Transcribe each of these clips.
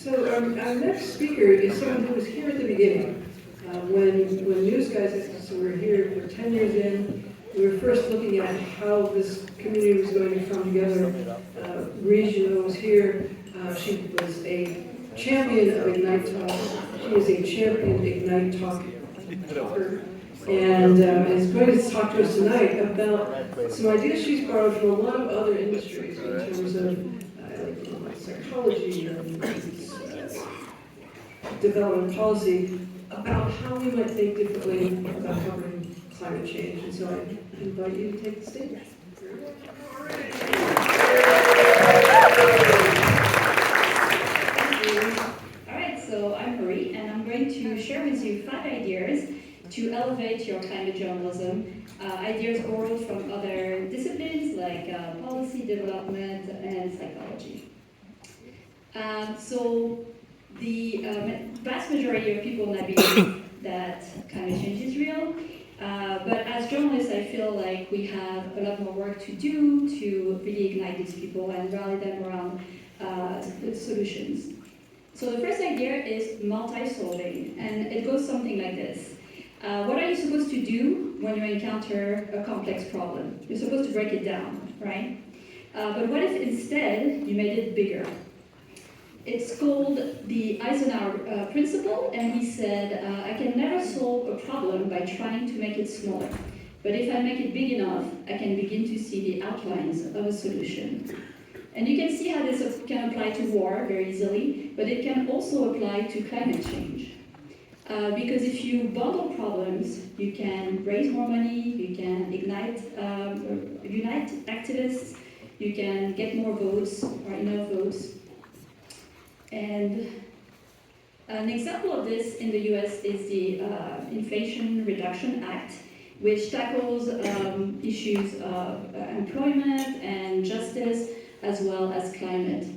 So our next speaker is someone who was here at the beginning. When Newsgeist, so we're here, we're 10 years in, we were first looking at how this community was going to come together. Gilot was here. She was a champion of Ignite Talk. She is a champion Ignite talker. And is going to talk to us tonight about some ideas she's borrowed from a lot of other industries in terms of like psychology and development policy about how we might think differently about covering climate change. And so I invite you to take the stage. All right, so I'm Marie, and I'm going to share with you 5 ideas to elevate your climate journalism. Ideas borrowed from other disciplines like policy development and psychology. So the vast majority of people now believe that climate change is real, but as journalists I feel like we have a lot more work to do to really ignite these people and rally them around solutions. So the first idea is multi-solving, and it goes something like this. What are you supposed to do when you encounter a complex problem? You're supposed to break it down, right? But what if instead you made it bigger? It's called the Eisenhower principle, and he said, I can never solve a problem by trying to make it smaller. But if I make it big enough, I can begin to see the outlines of a solution. And you can see how this can apply to war very easily, but it can also apply to climate change. Because if you bundle problems, you can raise more money, you can unite activists, you can get more votes or enough votes. And an example of this in the US is the Inflation Reduction Act, which tackles issues of employment and justice as well as climate.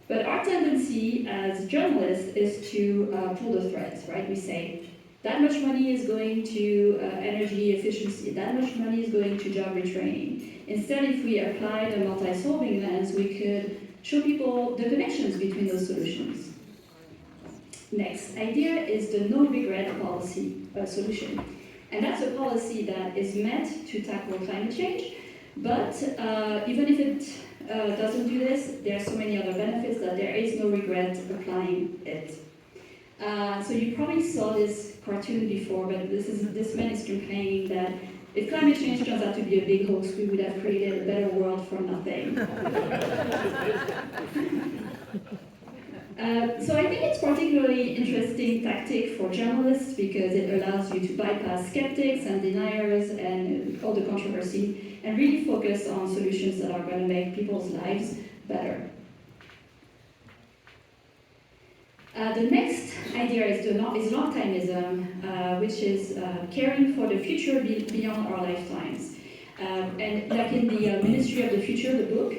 But our tendency as journalists is to pull the threads, right? We say, that much money is going to energy efficiency, that much money is going to job retraining. Instead, if we applied a multi-solving lens, we could show people the connections between those solutions. Next idea is the no-regret policy solution. And that's a policy that is meant to tackle climate change, but even if it doesn't do this, there are so many other benefits that there is no regret applying it. So you probably saw this cartoon before, but this man is complaining that if climate change turns out to be a big hoax, we would have created a better world from nothing. So I think it's particularly interesting tactic for journalists because it allows you to bypass skeptics and deniers and all the controversy and really focus on solutions that are going to make people's lives better. The next idea is long-timism, which is caring for the future beyond our lifetimes. And like in the Ministry of the Future, the book,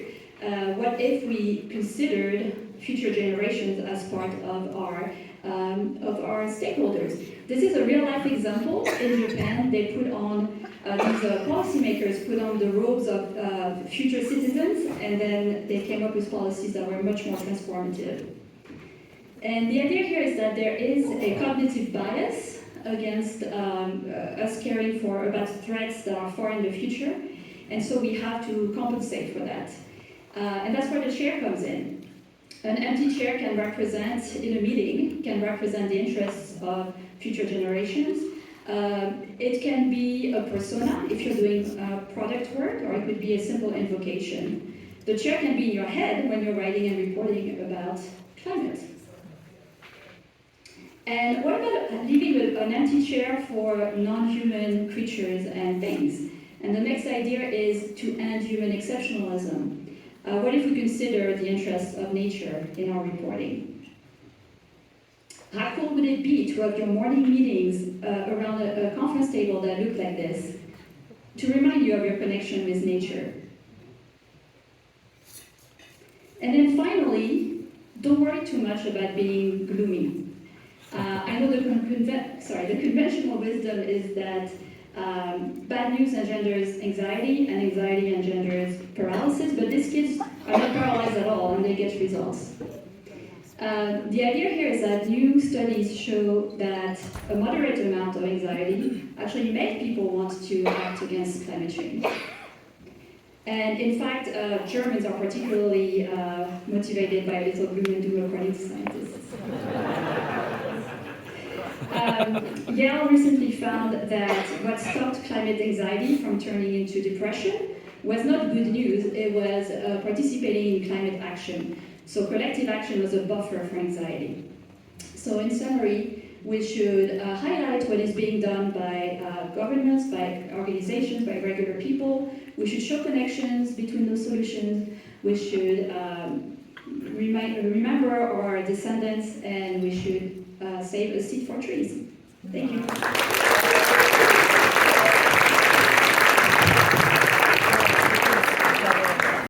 what if we considered future generations as part of our stakeholders? This is a real-life example. In Japan, they put on, these policymakers put on the robes of future citizens, and then they came up with policies that were much more transformative. And the idea here is that there is a cognitive bias against us caring about threats that are far in the future, and so we have to compensate for that. And that's where the chair comes in. An empty chair can represent, in a meeting, can represent the interests of future generations. It can be a persona if you're doing product work, or it could be a simple invocation. The chair can be in your head when you're writing and reporting about climate. And what about leaving an empty chair for non-human creatures and things? And the next idea is to end human exceptionalism. What if we consider the interests of nature in our reporting? How cool would it be to have your morning meetings around a conference table that look like this, to remind you of your connection with nature? And then finally, don't worry too much about being gloomy. I know the conventional wisdom is that bad news engenders anxiety, and anxiety engenders paralysis, but these kids are not paralyzed at all, and they get results. The idea here is that new studies show that a moderate amount of anxiety actually make people want to act against climate change. And in fact, Germans are particularly motivated by a little gloom and doom according to scientists. Yale recently found that what stopped climate anxiety from turning into depression was not good news, it was participating in climate action. So collective action was a buffer for anxiety. So in summary, we should highlight what is being done by governments, by organizations, by regular people. We should show connections between those solutions. We should remember our descendants, and we should save a seed for trees. Thank you.